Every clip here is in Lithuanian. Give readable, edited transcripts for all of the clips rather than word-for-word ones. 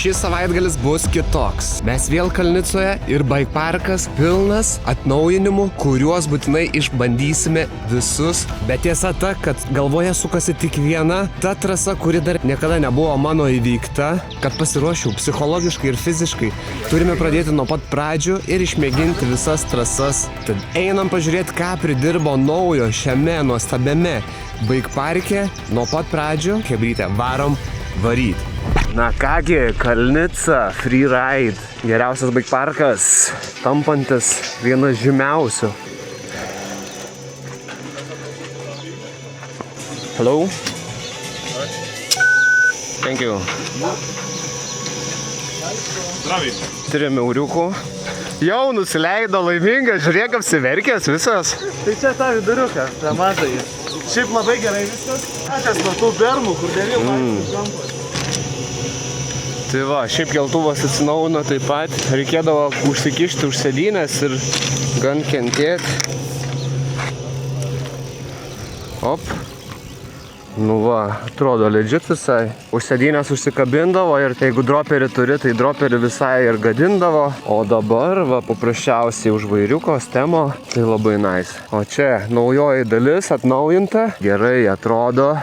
Šis savaitgalis bus kitoks. Mes vėl Kalnicoje ir bike parkas pilnas atnaujinimų, kuriuos būtinai išbandysime visus. Bet tiesa ta, kad galvoje sukasi tik viena ta trasa, kuri dar niekada nebuvo mano įvykta. Kad pasiruošiau psichologiškai ir fiziškai, turime pradėti nuo pat pradžių ir išmėginti visas trasas. Tad einam pažiūrėti, ką pridirbo naujo šiame nuostabiame bike parke. Nuo pat pradžių, chebryte, varom varyt. Na kągi, Kalnica, freeride, geriausias bike parkas, tampantis vienas žymiausių. Hello? Thank you. Zdraviai. 3 euriukų. Jau nusileido laimingas, žiūrėk, apsiverkęs visas. Tai čia tą viduriuką, tą mažai. Šiaip labai gerai viskas. Akas nuo tų bermų, kur dėliau vaikus kampas. Tai va, šiaip keltuvas atsinaujino taip pat. Reikėdavo užsikišti už sėdynės ir gan kentėti. Op. Nu va, atrodo legit visai. Už sėdynės užsikabindavo ir jeigu droperį turi, tai droperį visai ir gadindavo. O dabar, va, paprasčiausiai už vairiuko stemo, tai labai nice. O čia naujoji dalis atnaujinta. Gerai atrodo.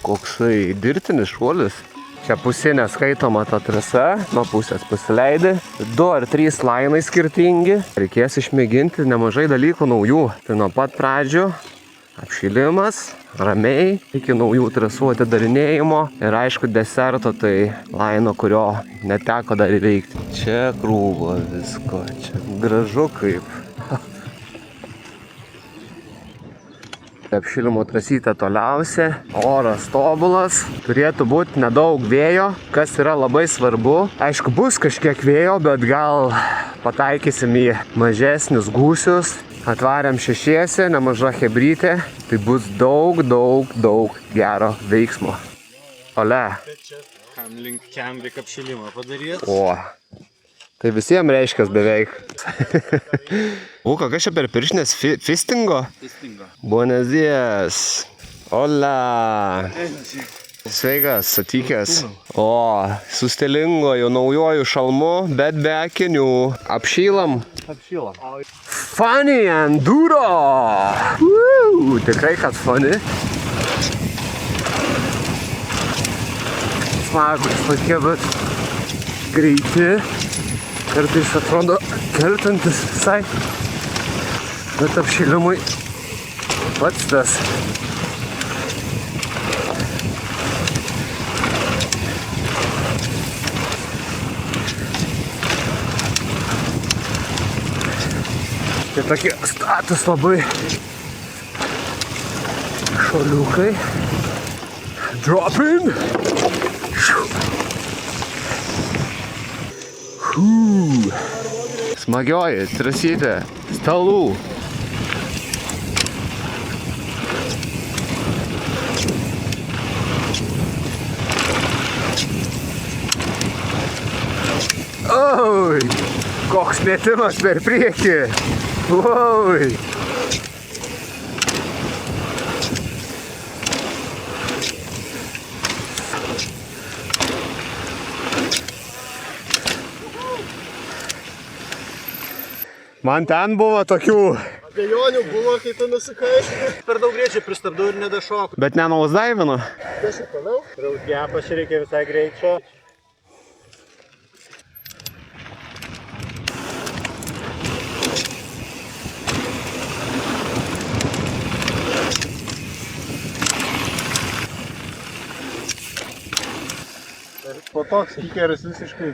Koksai dirbtinis šuolis. Čia pusinė skaitoma ta trasa, nuo pusės pasileidi. 2 ar 3 lainai skirtingi. Reikės išmėginti nemažai dalykų naujų. Tai nuo pat pradžių apšilimas, ramiai, iki naujų trasų atidarinėjimo. Ir aišku deserto, tai laino, kurio neteko dar įveikti. Čia krūva visko, čia gražu kaip. Apšilimo trasytė toliausia, oras tobulas, turėtų būti nedaug vėjo, kas yra labai svarbu. Aišku, bus kažkiek vėjo, bet gal pataikysim į mažesnius gūsius. Atvarėm šešiese, nemaža chebrytė, tai bus daug gero veiksmo. Ole. Kam link kiam reikia apšilimą padaryti? O. Tai visiems reiškias beveik. Kas čia per pirštinės? Fistingo? Fistingo. Buenos dias. Hola. Sveikas, atvykęs. O, su stilingo jau naujoju šalmu, bet be akinių. Apšylam. Apšilam. Funny enduro. Tikrai, kad funny. Smagus tokie, bet greiti. Kartais atrodo kertantis visai, bet apšilimui pats tas. Tai tokie status labai šuoliukai. Drop in. Smagioji trasytė stalų. Oi, koks metimas per priekį. Oi. Man ten buvo tokių... Abejonių buvo, kai tu nusikai. Per daug greičiai pristabdau ir nedašoku. Bet nenausdaivinu. Tiesiog toliau. Raudgepas reikia visai greičio. Po toks kikeris visiškai.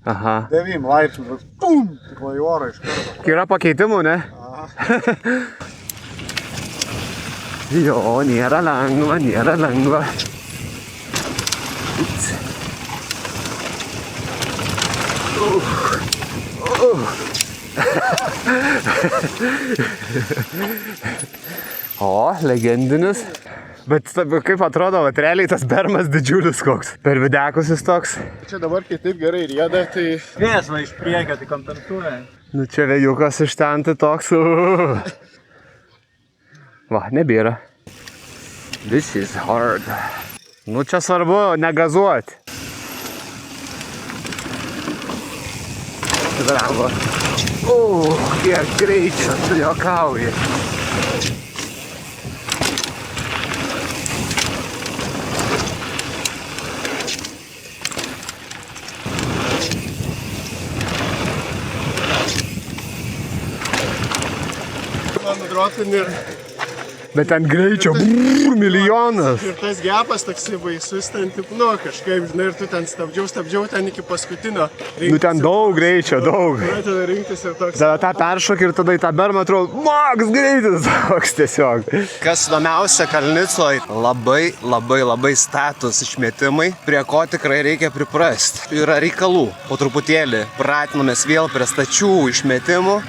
Aha. 9 laipsnių, pum, tipo į orą iš karto. Yra pakeitimų, ne? Jo, nėra lengva. O, legendinis. Bet kaip atrodo, vat realiai tas bermas didžiulis koks. Per videkus jis toks. Čia dabar, kai taip gerai rieda, tai... Vėjas va iš priekio, tai kompensuoja. Nu čia vėjukas iš ten, tai toks... Va, nebėra. This is hard. Nu čia svarbu negazuoti. Bravo. Kiek greičio, tu juokauji. Nudropini ir... Bet ten greičio, milijonas. Ir tas gepas toksai baisus, ten taip, nu, kažkaip, žinai, ir tu ten stabdžiau ten iki paskutinio. Nu ten daug greičio, daug. Tada rinktis ir toks. Tada tą peršokį ir tada į tą bermą atrodo, maks greitis toks tiesiog. Kas įdomiausia Kalnicoj, labai status išmetimai, prie ko tikrai reikia priprasti. Yra reikalų, po truputėlį pratinamės vėl prie stačių išmetimų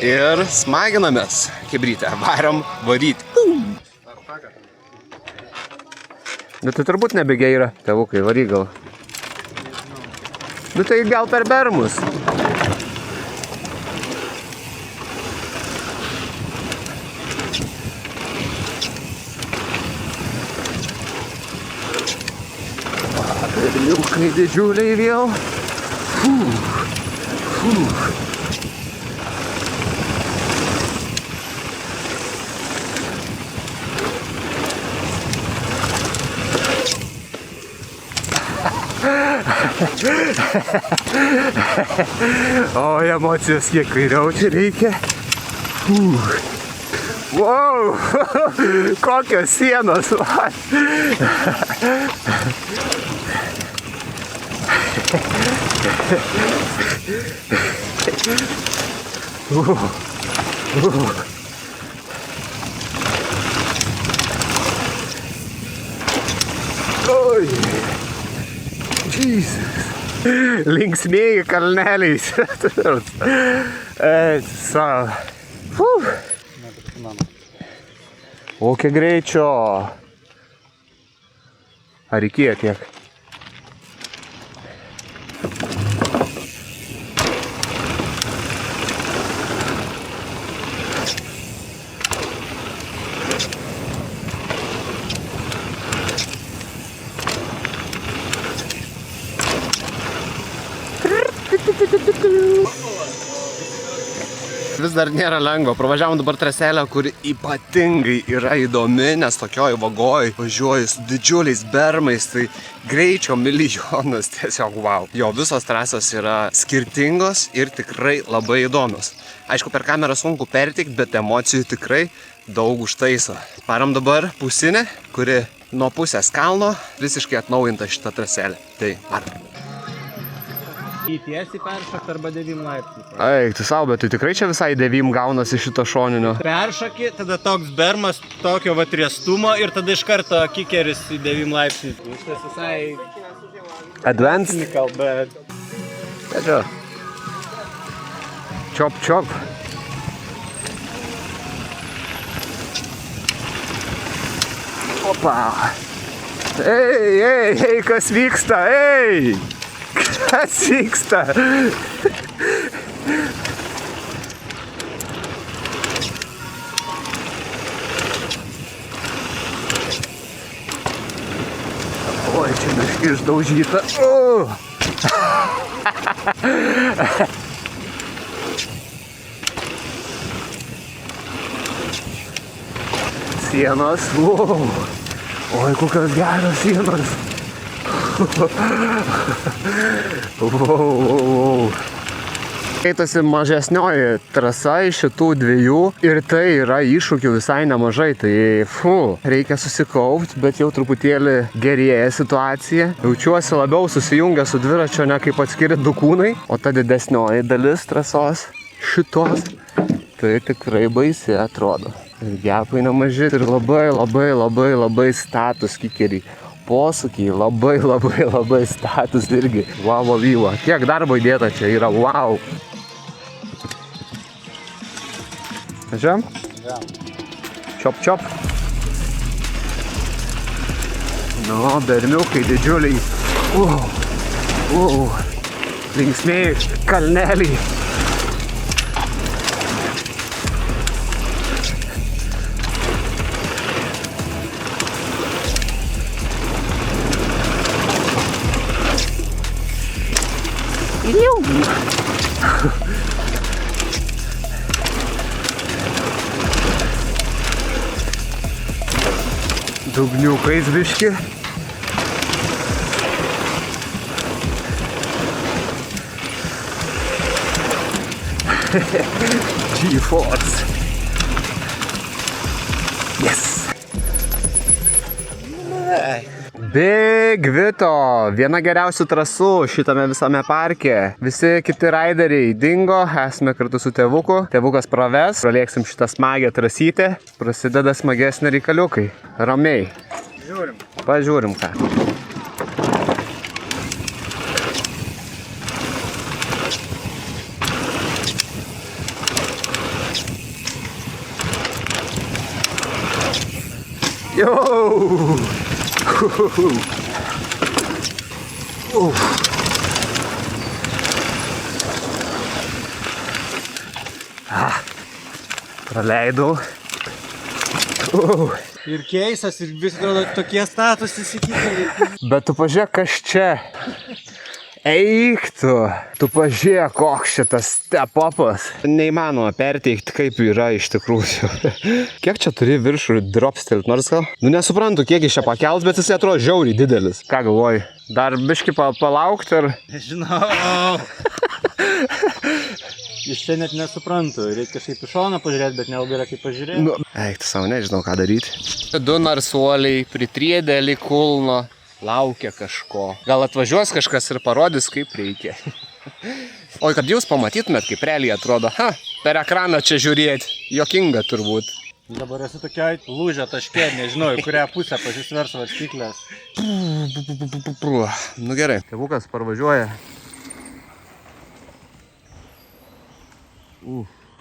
ir smaginamės. Kebrytę, varom varyti. Nu tai turbūt nebegiai yra. Tėvukai, varyk gal. Nu tai gal per bermus. Berniukai didžiuliai vėl. O, emocijos kiek kairiau čia reikia. Wow, kokios sienos. Oi. Jesus. Linksmieji kalneliais. O kiek greičio. Ar reikėjo tiek? Vis dar nėra lengva. Pravažiavom dabar traselę, kuri ypatingai yra įdomi, nes tokioj vagoj važiuoju su didžiuliais bermais, tai greičio milijonas, tiesiog wow. Jo, visos trasos yra skirtingos ir tikrai labai įdomios. Aišku, per kamerą sunku perteikti, bet emocijų tikrai daug užtaiso. Param dabar pusinę, kuri nuo pusės kalno visiškai atnaujinta šitą traselę. Tai param. Tiesiai peršokti arba 9 laipsnių. Eik, tu savo, bet tai tikrai čia visai 9 gaunasi šito šoninio. Peršoki, tada toks bermas tokio va triestumo ir tada iš karto kikeris į 9 laipsnių. Viskas visai... Advanced? Technical, bet... Tačiau. Čop, čop. Opa. Ei, kas vyksta, ei! Kas vyksta? Oi, čia biškį išdaužyta. Sienos. Oi, kokios geros sienos. Keitasi mažesnioji trasa iš šitų dviejų ir tai yra iššūkių visai nemažai, tai reikia susikaupti, bet jau truputėlį gerėja situacija. Jaučiuosi labiau susijungę su dviračio, ne kaip atskiri du kūnai, o ta didesnioji dalis trasos šitos, tai tikrai baisiai atrodo. Ir gepai nemaži ir labai status kikeriai. Posūkiai labai status irgi. Wow, vyva. Kiek darbo įdėta čia yra, wow. Važiuojam? Ja. Čop, čop. Nu, berniukai didžiuliai. Linksmieji kalneliai. Dugniukais biški. G-Force. Yes. Big Vito, viena geriausių trasų šitame visame parke. Visi kiti raideriai dingo, esame kartu su tėvuku. Tėvukas praves, pralėksim šitą smagę trasytę, prasideda smagesnė reikaliukai. Ramiai. Žiūrim. Pažiūrim ką. Yo! Praleidau. Ir keisas, ir vis atrodo tokie status įsikyti. Bet tu pažiūrėk, kas čia. Eik tu. Tu pažiūrėk, koks šitas step-upas. Neįmanoma perteikti, kaip yra iš tikrųjų. Kiek čia turi viršų dropstelt, nors gal? Nu nesuprantu, kiek iš čia pakels, bet jis atrodo žiauriai didelis. Ką galvoji? Dar biškį palaukti ar... Nežinau. Iš čia net nesuprantu. Reikia kažkaip iš šono pažiūrėti, bet nelabai yra kaip pažiūrėti. Nu, eik tu savo, nežinau ką daryti. Du narsuoliai, pritriedėlį kulno. Laukia kažko. Gal atvažiuos kažkas ir parodys, kaip reikia. Oi, kad jūs pamatytumėt, kaip realiai atrodo. Ha, per ekraną čia žiūrėti. Jokinga turbūt. Dabar esu tokioj lūžio taške, nežinau, į kurią pusę pasisvers varstyklės. Nu gerai. Tėvukas parvažiuoja.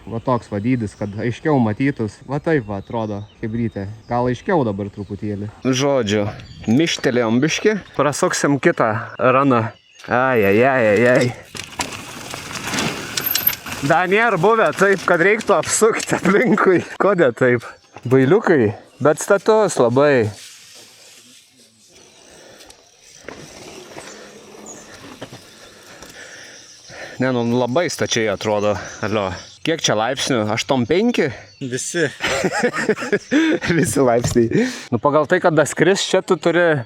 Va toks vadydis, kad aiškiau matytus. Va taip va atrodo, hebrytė. Gal aiškiau dabar truputėlį. Žodžiu, mištelėjom biškį. Prasuksim kitą raną. Ai. Dar nėra buvę taip, kad reiktų apsukti aplinkui. Kodėl taip? Bailiukai, bet status labai. Ne, nu labai stačiai atrodo. Alio. Kiek čia laipsnių? 8,5? Visi. Visi laipsniai. Nu pagal tai, kad skris čia tu turi...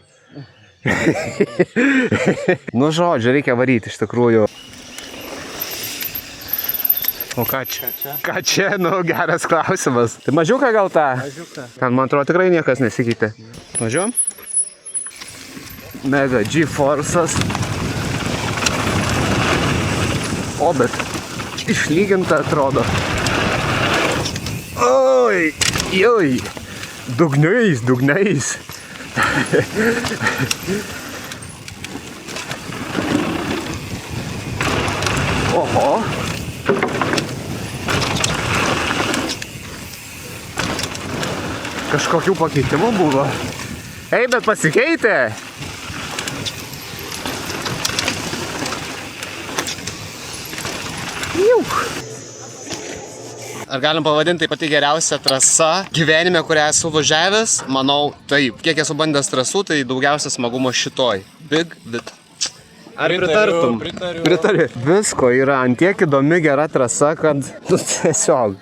Nu žodžiu, reikia varyti iš tikrųjų. O ką čia? Ką čia? Nu geras klausimas. Tai mažiuką gal tą? Mažiuką. Ten man atrodo tikrai niekas nesikeitė. Mažiu? Mega G-Force'as. O, bet išlyginta atrodo. Oi, joj, dugniais. Oho. Kažkokių pakeitimų buvo. Ei, bet pasikeitė. Ar galim pavadinti tai pati geriausia trasa gyvenime, kurią esu važiavęs? Manau, taip. Kiek esu bandęs trasų, tai daugiausia smagumo šitoj. Big Vito. Ar pritartum? Pritariu. Visko yra antiek įdomi gera trasa, kad nu, tiesiog.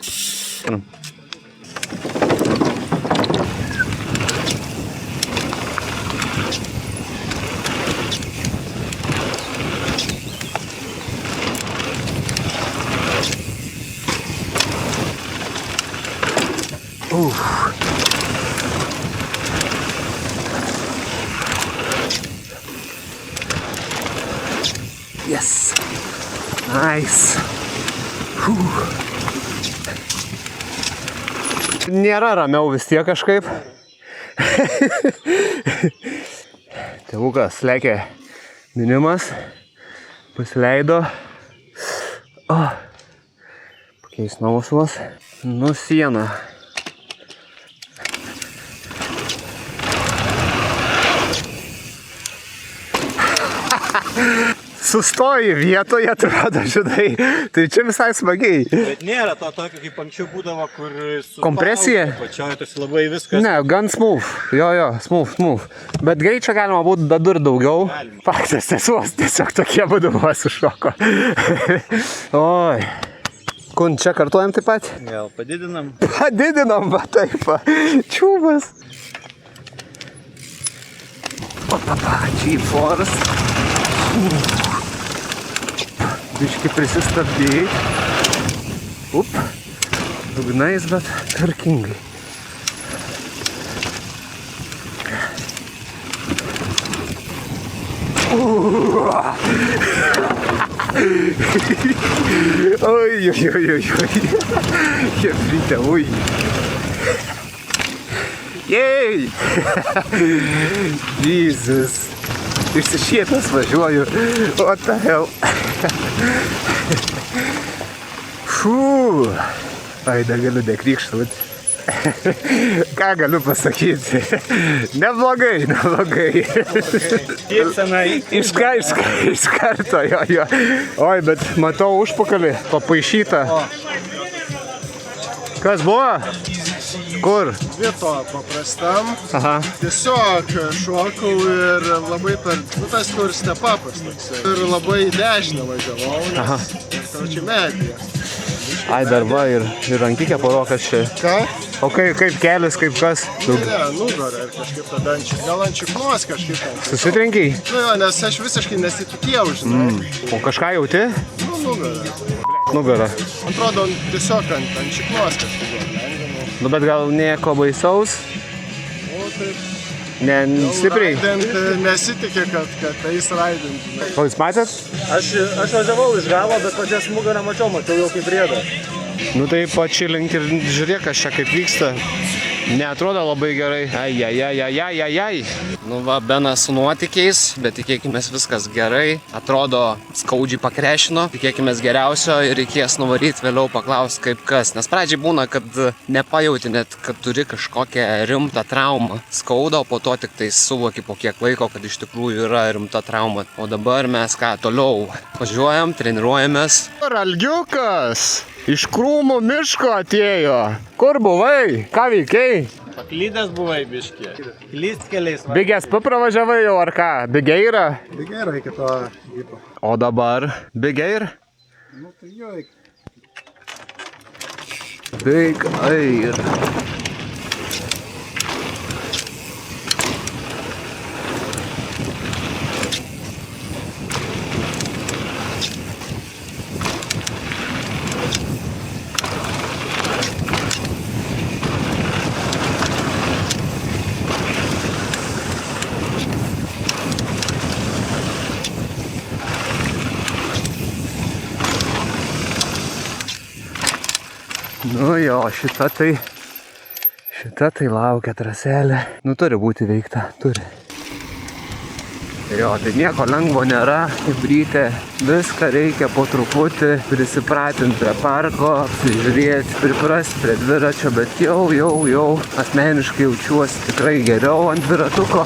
Yes. Nice. Nėra ramiau vis tiek kažkaip. Tėvukas lekia minimas. Pasileido. Pakeis nausvas. Nu siena. sustoji vietoje, atrodo, žinai. Tai čia visai smagiai. Bet nėra to tokio, kaip anksčiau būdavo, kur su Kompresija? Pačioje tas labai viskas. Ne, gan smooth. Jo, smooth. Bet greičio galima būtų dadur daugiau. Faktas, tiesiog tokie būdavo sušoko. Oi. Kun, čia kartuojam taip pat? Gal padidinam? Padidinam, va taip. Čiūbas. Opapa, G-Force. Biški prisistabdėjai. Up. Dugnais, bet tvarkingai. Oi. Jefrite, oi. Jej. Jesus. Išsišiepęs važiuoju. What the hell. Fū. Ai, dar galiu dekrykštauti. Ką galiu pasakyti? Neblogai. Kiek senai? Iš karto, jo. Oi, bet matau užpakalį, papaišytą. Kas buvo? Kur? Vieto paprastam. Aha. Tiesiog šokau ir labai tas kur stepapas toksai. Ir labai į dešinę važiavau, nes čia medija. Ai, dar va, ir rankikė parokas čia. Ką? O kaip kelias, kaip kas? Ne, nugarą ir kažkaip tada gal ant čiknos kažkaip. Susitrenkiai? Nu jo, nes aš visiškai nesitikėjau, žinai. O kažką jauti? Nu, nugarą. Nugarą. Atrodo, tiesiog ant čiknos kažkaip. Nu, bet gal nieko baisaus? O, taip. Ne, stipriai. Raidant nesitikė, kad eis raidant. O jūs matėt? Aš važiavau iš galo, bet paties nugarą mačiau jau kaip rėda. Nu tai pačilink ir žiūrėk, kas čia kaip vyksta. Neatrodo labai gerai. Ai. Nu va, Benas su nuotykiais, bet tikėkime viskas gerai. Atrodo skaudžiai pakrešino, tikėkime geriausio ir reikės nuvaryti vėliau paklausti kaip kas. Nes pradžiai būna, kad nepajauti net, kad turi kažkokią rimtą traumą. Skauda, o po to tik tai suvoki po kiek laiko, kad iš tikrųjų yra rimta trauma. O dabar mes ką, toliau važiuojam, treniruojamės. Algiukas! Iš krūmų miško atėjo. Kur buvai? Ką veikiai? Paklydęs buvai biškė. Klyst keliais. Bigės pravažiavai jau ar ką? Bigeira? Bigeira iki to gipo. O dabar? Bigeir? Nu tai jo iki. Bigeir. Nu jo, šita tai laukia traselė. Nu turi būti veikta, turi. Jo, tai nieko lengvo nėra, Ibrytė. Viską reikia po truputį prisipratinti prie parko, apsižiūrėti, priprasti prie dviračio, bet jau asmeniškai jaučiuosi tikrai geriau ant dviratuko.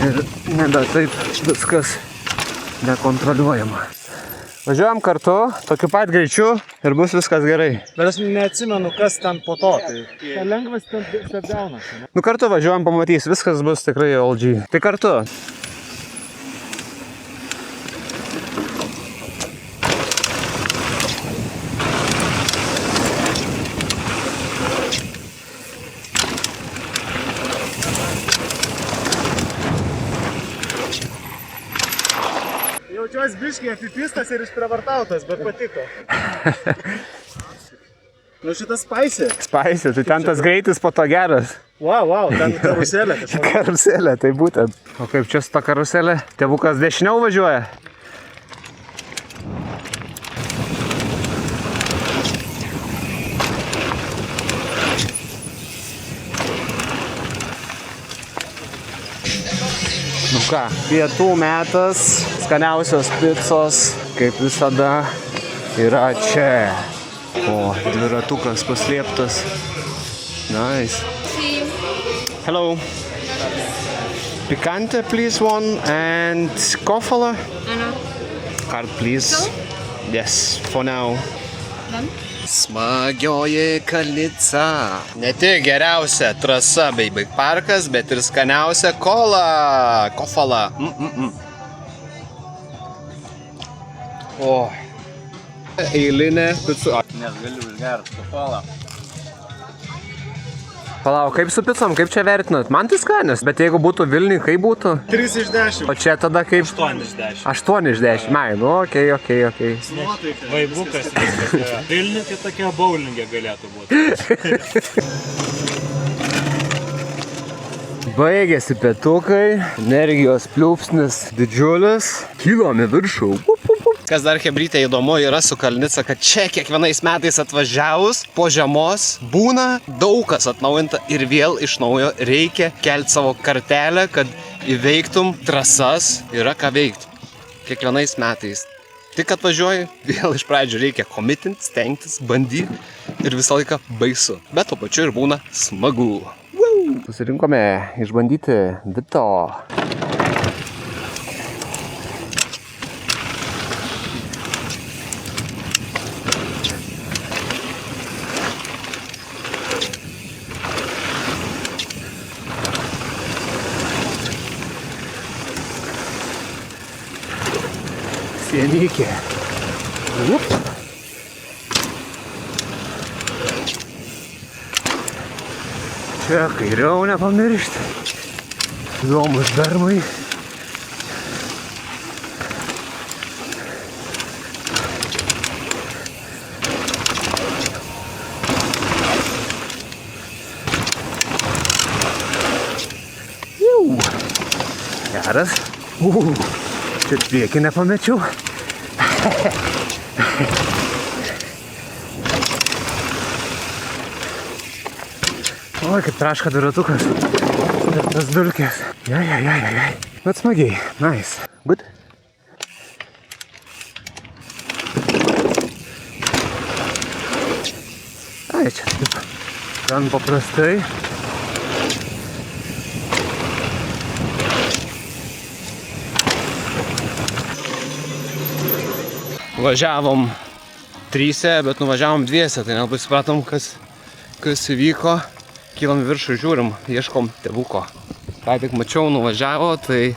Ir nebe taip viskas nekontroliuojama. Važiuojam kartu, tokiu pat greičiu ir bus viskas gerai. Bet aš neatsimenu, kas ten po to. Tai lengvas ten stepdownas. Nu kartu važiuojam, pamatys, viskas bus tikrai LG. Tai kartu. Jaučiuosi biškiai apipistas ir išprievartautas, bet patiko. Nu šitas Spice. Spice, tai ten tas greitis po to geras. Wow, ten karuselė kažkokia. Karuselė, tai būtent. O kaip čia su ta karuselė? Tėvukas dešiniau važiuoja? Nu ką, pietų metas, skaniausios picos, kaip visada, yra čia. O, dviratukas paslėptas. Nice. Hello. Picante, please, one, and kofala. card, please. Yes, for now. Smagioji Kalnica. Ne tik geriausia trasa bei bike parkas, bet ir skaniausia kola. Kofala. O. Eilinė pica. Nes galiu užgerti kofalą. Palauk, kaip su picom, kaip čia vertinat? Man tai skanios, bet jeigu būtų Vilniui, kaip būtų? 3 iš 10. O čia tada kaip? 8 iš 10. 8 iš 10. Mai, nu, okei. Vaibukas viskas yra. Vilniui tai tokia bowlingė galėtų būti. Baigėsi pietukai, energijos pliūpsnis didžiulis. Kilom į viršų. Kas dar chebrytė įdomu yra su Kalnica, kad čia kiekvienais metais atvažiavus po žiemos būna daug kas atnaujinta ir vėl iš naujo reikia kelti savo kartelę, kad įveiktum trasas, yra ką veikti. Kiekvienais metais. Tik atvažiuoji, vėl iš pradžių reikia komitinti, stengtis, bandyti ir visą laiką baisu. Bet tuo pačiu ir būna smagu. Susirinkome išbandyti Vito. Sienikė. Čia kairiau nepamiršti. Įdomus bermai. Geras. Čia priekį nepamečiau. Oi, kaip traška dviratukas. Ir tas dulkės. Jai. Bet smagiai. Nice. Good. Ai, čia taip. Gan paprastai. Važiavom 3, bet nuvažiavom 2, tai nelabai supratom, kas įvyko. Kylam į viršų, žiūrim, ieškom tėvuko. Ką tik mačiau, nuvažiavo, tai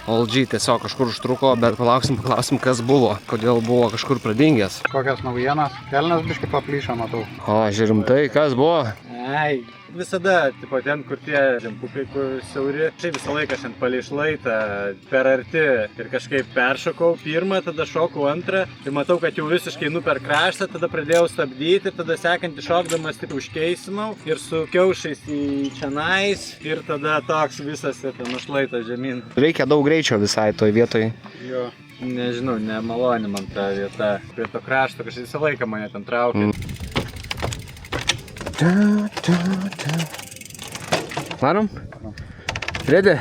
LG tiesiog kažkur užtruko, bet paklausim, kas buvo, kodėl buvo kažkur pradingęs. Kokias naujienas? Kelnes biškai paplyšo, matau. O, žiūrim tai, kas buvo? Ai, visada, tipo, ten, kur tie žempukai, kur siauri, šiaip visą laiką šiandien palei šlaitą, per arti ir kažkaip peršokau pirmą, tada šokau antrą ir matau, kad jau visiškai per kraštą, tada pradėjau stabdyti ir tada sekantį šokdamas tik užkeisinau ir su kiaušais į čionais ir tada toks visas ir nuo šlaito žemyn. Reikia daug greičio visai toj vietoj. Jo, nežinau, nemaloni man ta vieta, prie to krašto, kažkaip visą laiką mane ten traukia. Varom? Ready?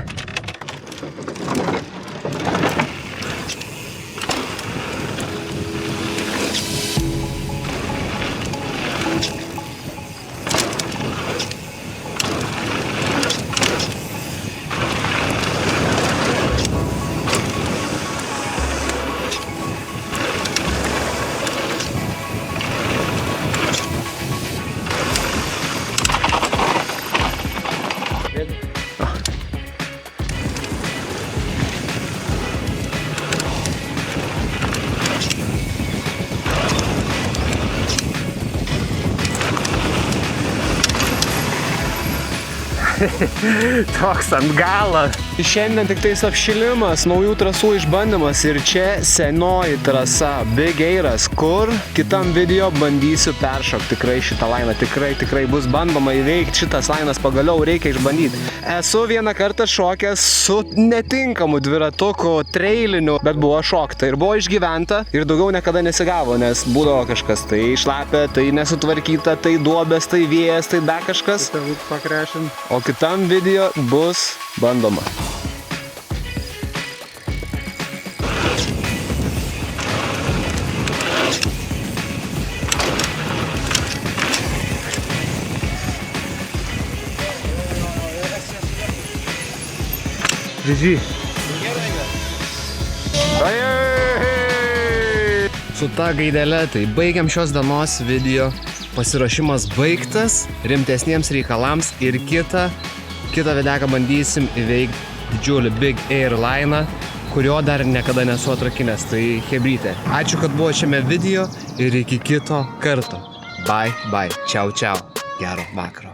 Toks ant galo. Šiandien tik tais apšilimas, naujų trasų išbandymas ir čia senoji trasa Big Airas, kur kitam video bandysiu peršokti tikrai šitą lainą. Tikrai bus bandoma įveikti šitas lainas, pagaliau reikia išbandyti. Esu vieną kartą šokęs su netinkamu dviratuku, treiliniu, bet buvo šokta ir buvo išgyventa ir daugiau niekada nesigavo, nes būdavo kažkas tai šlapia, tai nesutvarkyta, tai duobės, tai vėjas, tai dar kažkas. O kitam video bus bandoma. GG. su ta gaidelė, tai baigiam šios dienos video. Pasiruošimas baigtas, rimtesniems reikalams ir kitą videką bandysim įveikti didžiulį Big Air Line'ą, kurio dar niekada nesu atrakinęs, tai hebrytė. Ačiū, kad buvo šiame video ir iki kito karto. Bye, bye. Čiau, čiau. Gero vakaro.